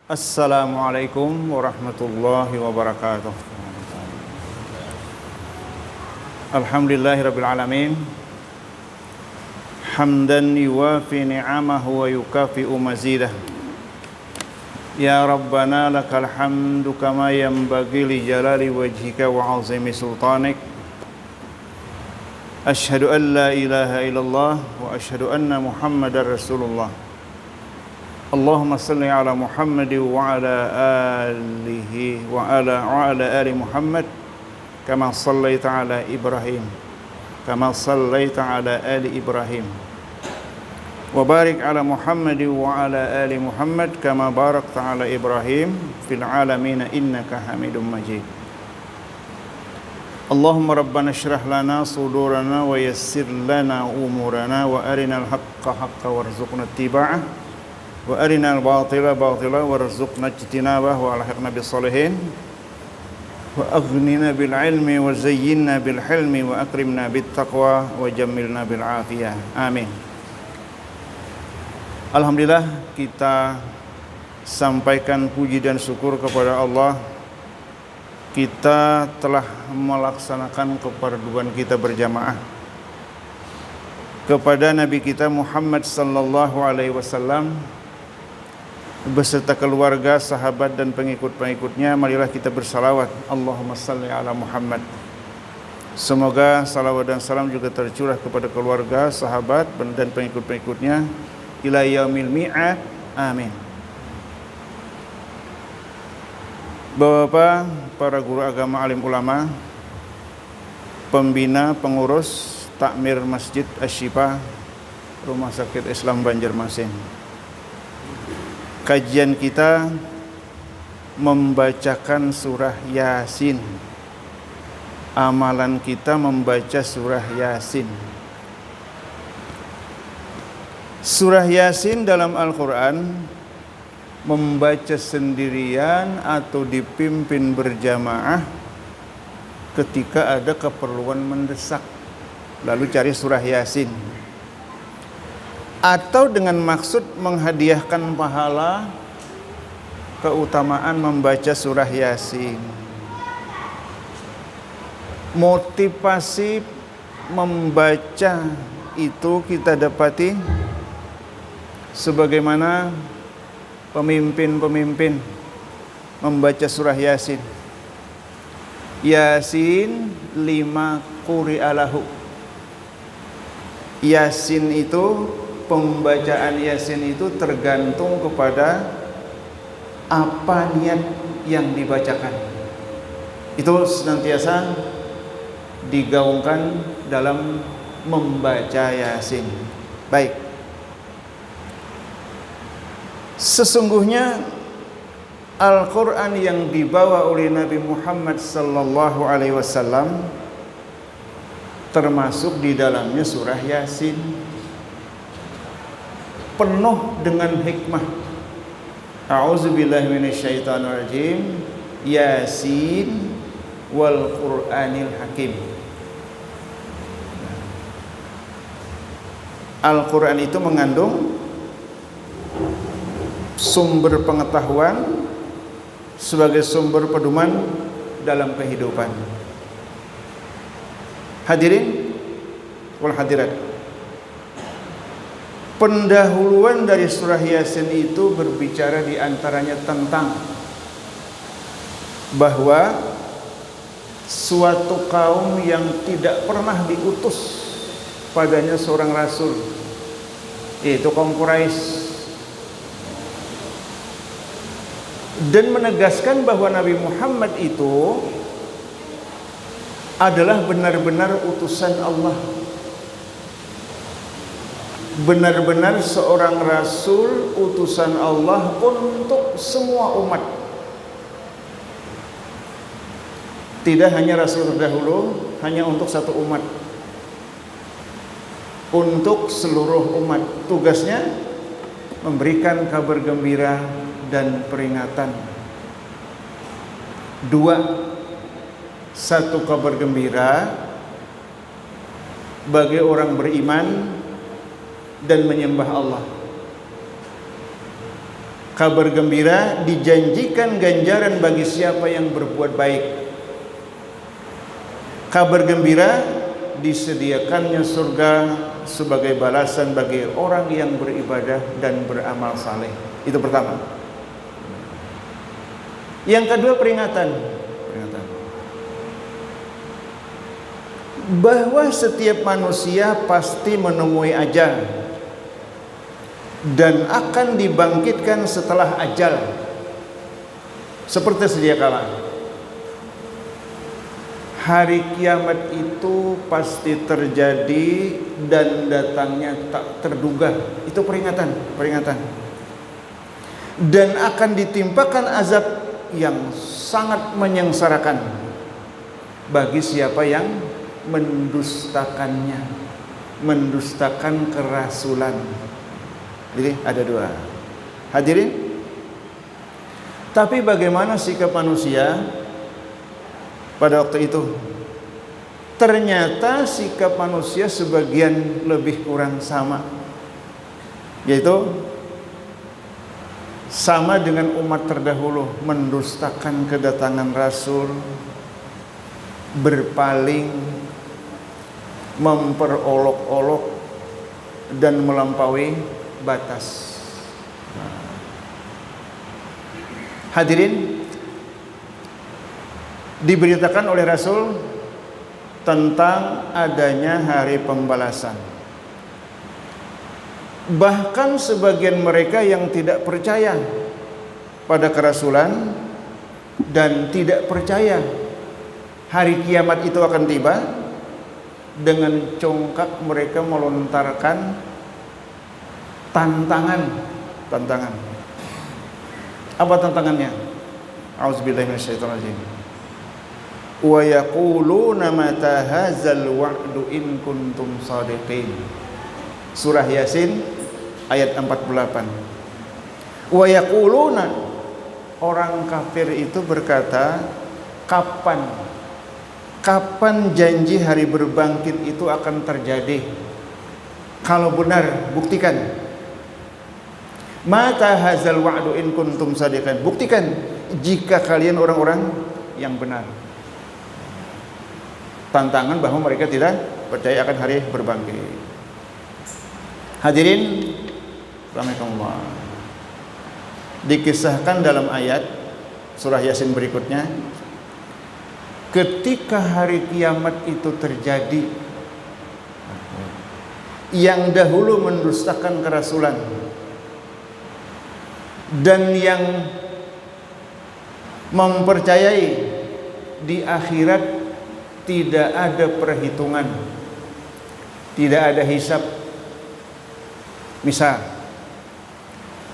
Assalamualaikum warahmatullahi wabarakatuh. Alhamdulillahirabbil alamin. Hamdan yuwafi ni'amahu wa yukafi'u mazidah. Ya Rabbana lakal hamdu kama yanbaghi li jalali wajhika wa 'azimi sultanik. Asyhadu an la ilaha illallah wa asyhadu anna Muhammadar Rasulullah. Allahumma salli ala Muhammad wa ala alihi wa ala ali Muhammad kama sallaita ala Ibrahim kama sallaita ala ali Ibrahim wa barik ala Muhammad wa ala ali Muhammad kama barakta ala Ibrahim fil alamin innaka Hamidum Majid. Allahumma rabbana shrah lana sudurana wa yassir lana umurana wa arinal haqqa haqqa warzuqna ittiba'ah wa arinal batila batila warzuqna ijtinabah wa alhiqna bis solihin wa aghnina bil ilmi wa zayyinna bil hilmi wa akrimna bit taqwa wa jammilna bil afiyah. Amin. Alhamdulillah, kita sampaikan puji dan syukur kepada Allah. Kita telah melaksanakan kefarduan kita berjamaah kepada Nabi kita Muhammad sallallahu alaihi wasallam beserta keluarga, sahabat dan pengikut-pengikutnya. Marilah kita bersalawat. Allahumma salli ala Muhammad. Semoga salawat dan salam juga tercurah kepada keluarga, sahabat dan pengikut-pengikutnya ila yaumil mi'ad. Amin. Bapak-bapak, para guru agama, alim ulama, pembina, pengurus takmir Masjid Asy-Syifa Rumah Sakit Islam Banjarmasin. Kajian kita membacakan surah Yasin. Amalan kita membaca surah Yasin. Surah Yasin dalam Al-Quran membaca sendirian atau dipimpin berjamaah ketika ada keperluan mendesak. Lalu cari surah Yasin. Atau dengan maksud menghadiahkan pahala, keutamaan membaca surah Yasin. Motivasi membaca itu kita dapati sebagaimana pemimpin-pemimpin membaca surah Yasin. Yasin 5 quri'alahu. Yasin itu, pembacaan Yasin itu tergantung kepada apa niat yang dibacakan. Itu senantiasa digaungkan dalam membaca Yasin. Baik. Sesungguhnya Al-Quran yang dibawa oleh Nabi Muhammad sallallahu alaihi wasallam termasuk di dalamnya surah Yasin. Penuh dengan hikmah. A'udzubillahi minasyaitonirrajim. Yasin wal Qur'anil Hakim. Al-Quran itu mengandung sumber pengetahuan sebagai sumber pedoman dalam kehidupan. Hadirin wal hadirat, pendahuluan dari surah Yasin itu berbicara diantaranya tentang bahwa suatu kaum yang tidak pernah diutus padanya seorang rasul, yaitu kaum Quraisy, dan menegaskan bahwa Nabi Muhammad itu adalah benar-benar utusan Allah, benar-benar seorang rasul utusan Allah untuk semua umat. Tidak hanya rasul terdahulu hanya untuk satu umat, untuk seluruh umat. Tugasnya memberikan kabar gembira dan peringatan. Dua, satu kabar gembira bagi orang beriman dan menyembah Allah. Kabar gembira, dijanjikan ganjaran bagi siapa yang berbuat baik. Kabar gembira, disediakannya surga sebagai balasan bagi orang yang beribadah dan beramal saleh. Itu pertama. Yang kedua, peringatan. Bahwa setiap manusia pasti menemui ajal dan akan dibangkitkan setelah ajal, seperti sedia kala. Hari kiamat itu pasti terjadi dan datangnya tak terduga. Itu peringatan. Dan akan ditimpakan azab yang sangat menyengsarakan bagi siapa yang mendustakannya, mendustakan kerasulan. Jadi ada dua. Hadirin, tapi bagaimana sikap manusia pada waktu itu? Ternyata sikap manusia sebagian lebih kurang sama, yaitu sama dengan umat terdahulu, mendustakan kedatangan Rasul, berpaling, memperolok-olok dan melampaui batas. Hadirin, diberitakan oleh Rasul tentang adanya hari pembalasan. Bahkan sebagian mereka yang tidak percaya pada kerasulan dan tidak percaya hari kiamat itu akan tiba, dengan congkak mereka melontarkan tantangan. Apa tantangannya? A'udzubillahi minasyaitonirrajim. Wa yaquluna mata hadzal wa'du in kuntum shadiqin. Surah Yasin ayat 48. Wa yaquluna, orang kafir itu berkata, kapan janji hari berbangkit itu akan terjadi? Kalau benar, buktikan. Mata hadzal wa'du in kuntum shadiqin. Buktikan jika kalian orang-orang yang benar. Tantangan bahwa mereka tidak percaya akan hari berbangkit. Hadirin rahimakumullah, dikisahkan dalam ayat surah Yasin berikutnya, ketika hari kiamat itu terjadi, yang dahulu mendustakan kerasulan dan yang mempercayai di akhirat tidak ada perhitungan, tidak ada hisab. Misal,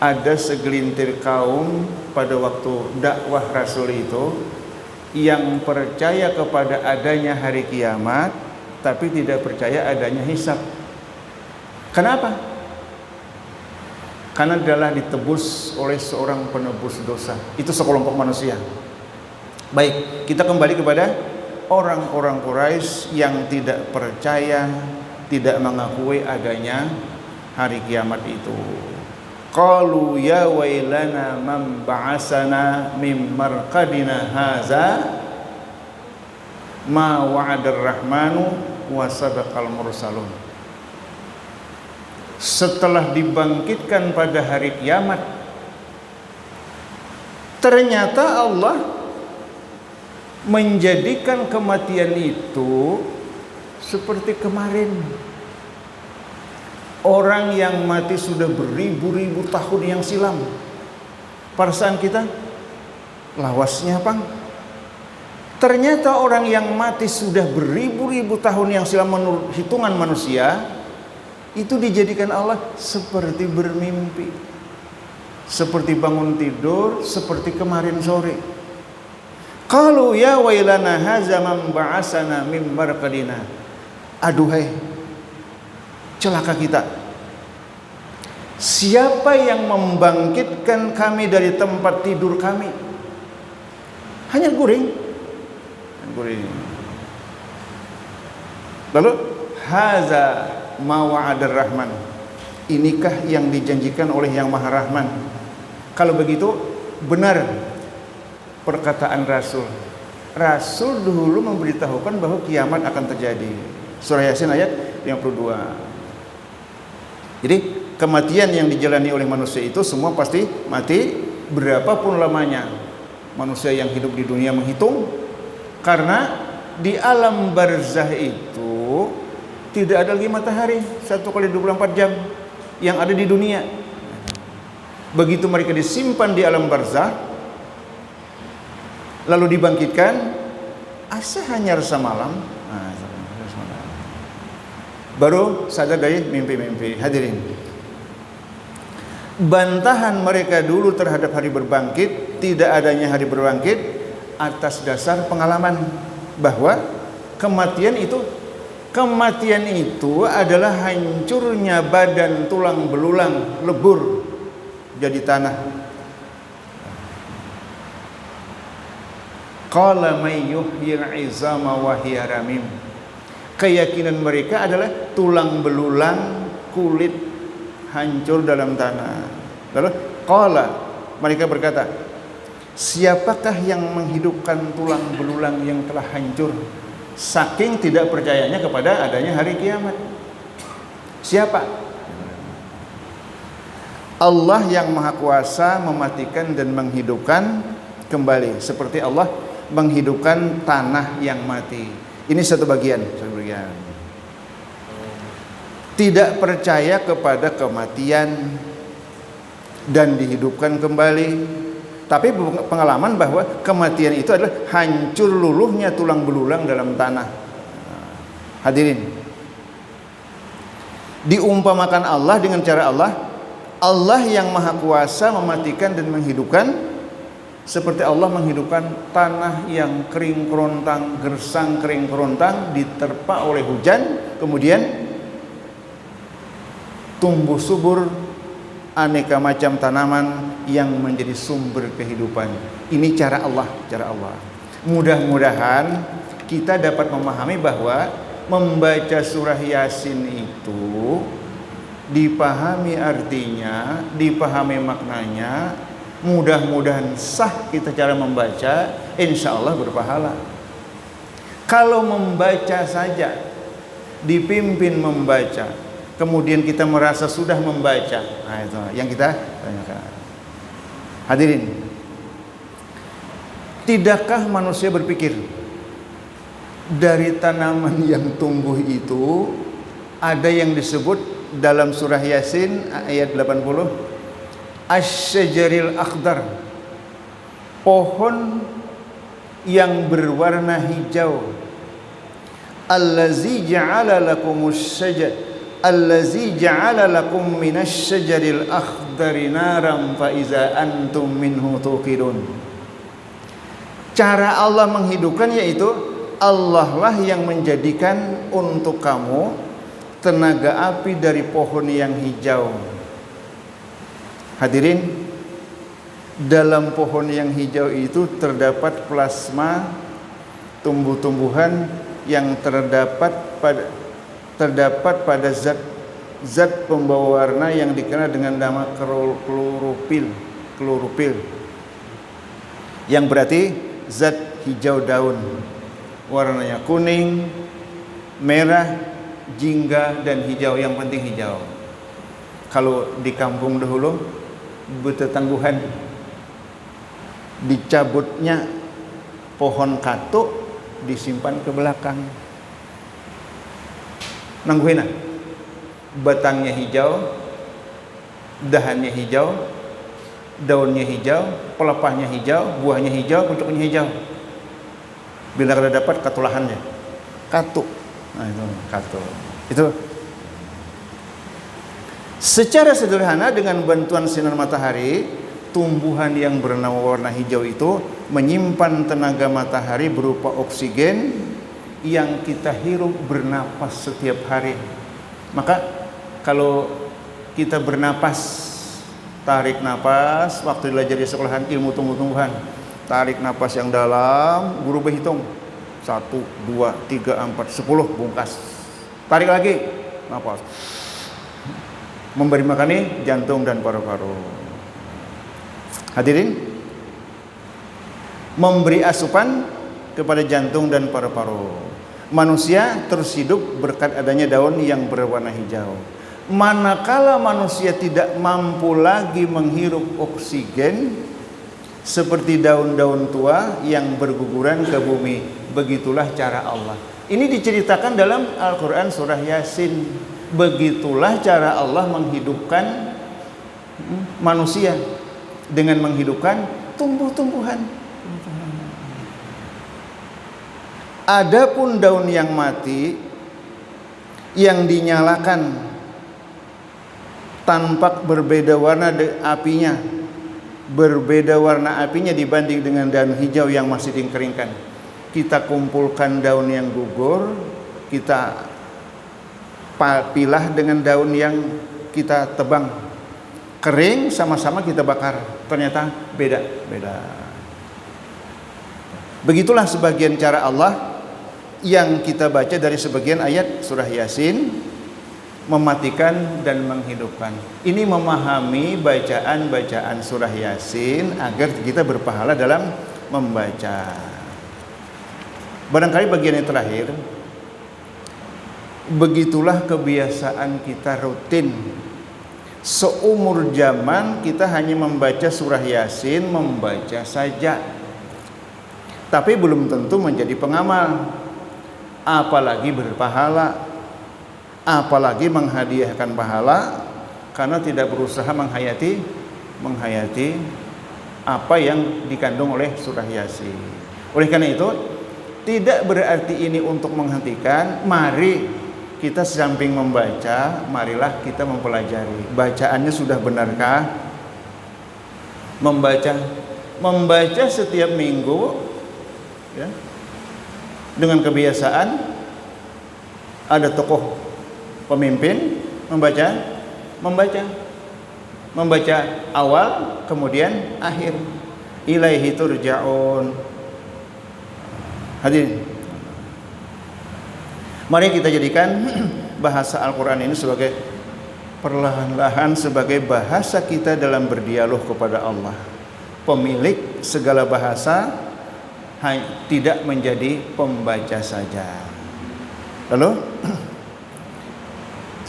ada segelintir kaum pada waktu dakwah Rasul itu yang percaya kepada adanya hari kiamat, tapi tidak percaya adanya hisab. Kenapa? Karena adalah ditebus oleh seorang penebus dosa. Itu sekelompok manusia. Baik, kita kembali kepada orang-orang Quraisy yang tidak percaya, tidak mengakui adanya hari kiamat itu. Qalu ya wailana man ba'asana mim marqadina haza ma wa'adar rahmanu wa sadaqal mursalun. Setelah dibangkitkan pada hari kiamat, ternyata Allah menjadikan kematian itu seperti kemarin. Orang yang mati sudah beribu-ribu tahun yang silam. Perasaan kita, lawasnya Bang. Ternyata orang yang mati sudah beribu-ribu tahun yang silam menurut hitungan manusia, itu dijadikan Allah seperti bermimpi, seperti bangun tidur, seperti kemarin sore. Qalu ya wailana hadza man ba'asana mim marqadina. Aduhai, celaka kita. Siapa yang membangkitkan kami dari tempat tidur kami? Hanya guring. Lalu haza ma wa'adar rahman. Inikah yang dijanjikan oleh yang Maha Rahman Kalau begitu benar perkataan Rasul. Rasul dulu memberitahukan bahwa kiamat akan terjadi. Surah Yasin ayat 52. Jadi kematian yang dijalani oleh manusia itu semua pasti mati, berapapun lamanya. Manusia yang hidup di dunia menghitung, karena di alam barzah itu tidak ada lagi matahari 1 kali 24 jam yang ada di dunia. Begitu mereka disimpan di alam barzah, lalu dibangkitkan, asa hanya rasa malam, baru sadar dari mimpi-mimpi. Hadirin, bantahan mereka dulu terhadap hari berbangkit, tidak adanya hari berbangkit, atas dasar pengalaman bahwa kematian itu adalah hancurnya badan, tulang belulang, lebur jadi tanah. Qala may yuhyil 'izama wa hiya ramim. Keyakinan mereka adalah tulang belulang, kulit hancur dalam tanah. Lalu qala, mereka berkata, siapakah yang menghidupkan tulang belulang yang telah hancur? Saking tidak percayanya kepada adanya hari kiamat. Siapa? Allah yang Maha Kuasa mematikan dan menghidupkan kembali, seperti Allah menghidupkan tanah yang mati. Ini satu bagian. Tidak percaya kepada kematian dan dihidupkan kembali, tapi pengalaman bahwa kematian itu adalah hancur luluhnya tulang belulang dalam tanah. Hadirin, diumpamakan Allah dengan cara Allah yang Maha Kuasa mematikan dan menghidupkan, seperti Allah menghidupkan tanah yang kering kerontang, gersang kering kerontang, diterpa oleh hujan, kemudian tumbuh subur aneka macam tanaman yang menjadi sumber kehidupan. Ini cara Allah. Mudah-mudahan kita dapat memahami bahwa membaca surah Yasin itu dipahami artinya, dipahami maknanya, mudah-mudahan sah kita cara membaca, insya Allah berpahala. Kalau membaca saja, dipimpin membaca, kemudian kita merasa sudah membaca, nah itu yang kita tanyakan. Hadirin, tidakkah manusia berpikir dari tanaman yang tumbuh itu ada yang disebut dalam surah Yasin ayat 80, asy-syajaril akhdar, pohon yang berwarna hijau, allazi ja'ala lakumus syajar, allazi ja'ala lakum minasy syajaril akhdari naram fa iza antum minhu tuqidun. Cara Allah menghidupkan yaitu Allah lah yang menjadikan untuk kamu tenaga api dari pohon yang hijau. Hadirin, dalam pohon yang hijau itu terdapat plasma tumbuh-tumbuhan yang terdapat pada zat pembawa warna yang dikenal dengan nama klorofil, yang berarti zat hijau daun, warnanya kuning, merah, jingga dan hijau, yang penting hijau. Kalau di kampung dahulu bertetangguhan, dicabutnya pohon katuk disimpan ke belakang. Nangguhina, batangnya hijau, dahannya hijau, daunnya hijau, pelepahnya hijau, buahnya hijau, pucuknya hijau. Bila kada dapat katulahannya, katuk. Nah, itu katuk. Itu secara sederhana, dengan bantuan sinar matahari, tumbuhan yang berwarna hijau itu menyimpan tenaga matahari berupa oksigen yang kita hirup bernapas setiap hari. Maka kalau kita bernapas, tarik napas, waktu belajar di sekolahan ilmu tumbuh-tumbuhan, tarik napas yang dalam, guru berhitung 1, 2, 3, 4, 10, bungkas. Tarik lagi, napas. Memberi makan jantung dan paru-paru. Hadirin, memberi asupan kepada jantung dan paru-paru. Manusia terus hidup berkat adanya daun yang berwarna hijau. Manakala manusia tidak mampu lagi menghirup oksigen, seperti daun-daun tua yang berguguran ke bumi, begitulah cara Allah. Ini diceritakan dalam Al-Quran surah Yasin. Begitulah cara Allah menghidupkan manusia dengan menghidupkan tumbuh-tumbuhan. Adapun daun yang mati yang dinyalakan tampak berbeda warna apinya, berbeda warna apinya dibanding dengan daun hijau yang masih dikeringkan. Kita kumpulkan daun yang gugur, kita pilah dengan daun yang kita tebang, kering, sama-sama kita bakar, ternyata beda. Begitulah sebagian cara Allah yang kita baca dari sebagian ayat surah Yasin, mematikan dan menghidupkan. Ini memahami bacaan-bacaan surah Yasin agar kita berpahala dalam membaca. Barangkali bagian yang terakhir, begitulah kebiasaan kita rutin. Seumur zaman kita hanya membaca surah Yasin, membaca saja, tapi belum tentu menjadi pengamal, apalagi berpahala, apalagi menghadiahkan pahala, karena tidak berusaha menghayati apa yang dikandung oleh surah Yasin. Oleh karena itu, tidak berarti ini untuk menghentikan. Mari kita samping membaca, marilah kita mempelajari. Bacaannya sudah benarkah? Membaca setiap minggu, ya, dengan kebiasaan. Ada tokoh pemimpin membaca awal kemudian akhir. Ilaihi turja'un. Hadirin, mari kita jadikan bahasa Al-Quran ini sebagai perlahan-lahan sebagai bahasa kita dalam berdialog kepada Allah, pemilik segala bahasa, tidak menjadi pembaca saja. Lalu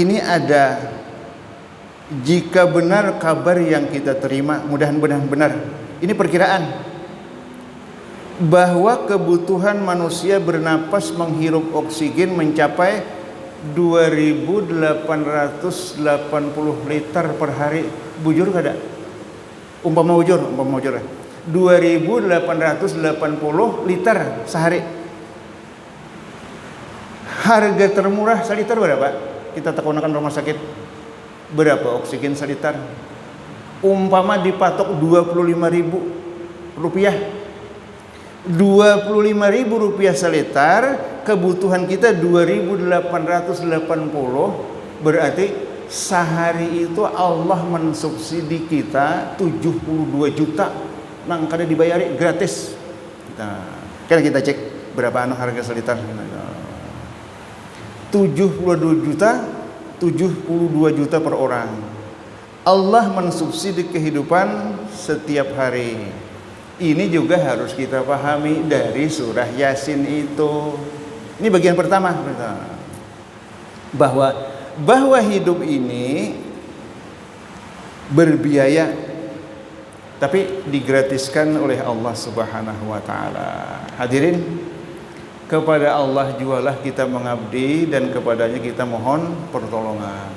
ini ada, jika benar kabar yang kita terima, mudah-mudahan benar, ini perkiraan, bahwa kebutuhan manusia bernapas menghirup oksigen mencapai 2.880 liter per hari. Bujur kada? Umpama bujur 2.880 liter sehari. Harga termurah seliter berapa? Kita tekonakan rumah sakit, berapa oksigen seliter? Umpama dipatok 25.000 rupiah, 25.000 rupiah seliter, kebutuhan kita 2.880, berarti sehari itu Allah mensubsidi kita 72 juta, nang kada dibayari gratis. Nah, kan kita cek berapa harga seliter. 72 juta per orang. Allah mensubsidi kehidupan setiap hari. Ini juga harus kita pahami dari surah Yasin itu. Ini bagian pertama, bahwa hidup ini berbiaya, tapi digratiskan oleh Allah Subhanahu wa taala. Hadirin, kepada Allah jualah kita mengabdi dan kepadanya kita mohon pertolongan.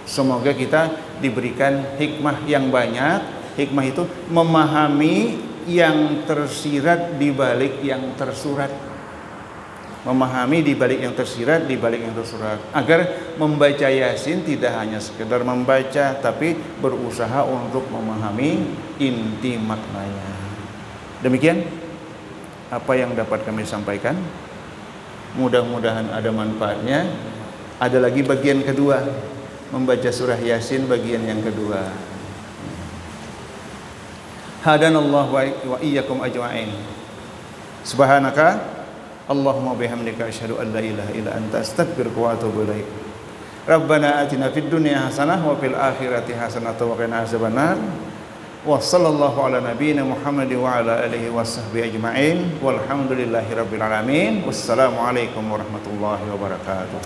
Semoga kita diberikan hikmah yang banyak. Hikmah itu memahami yang tersirat di balik yang tersurat. Memahami di balik yang tersirat, di balik yang tersurat, agar membaca Yasin tidak hanya sekedar membaca, tapi berusaha untuk memahami inti maknanya. Demikian apa yang dapat kami sampaikan. Mudah-mudahan ada manfaatnya. Ada lagi bagian kedua, membaca surah Yasin bagian yang kedua. Hadanallahu wa iyyakum ajma'in. Subhanaka Allahumma bihamdika asyhadu an la ilaha illa anta astaghfiruka wa atubu ilaik. Rabbana atina fid dunya hasanah wa fil akhirati hasanah wa qina azabannar. Wa sallallahu ala nabiyyina Muhammad wa ala alihi wa sahbihi ajma'in. Walhamdulillahi rabbil alamin. Wassalamualaikum warahmatullahi wabarakatuh.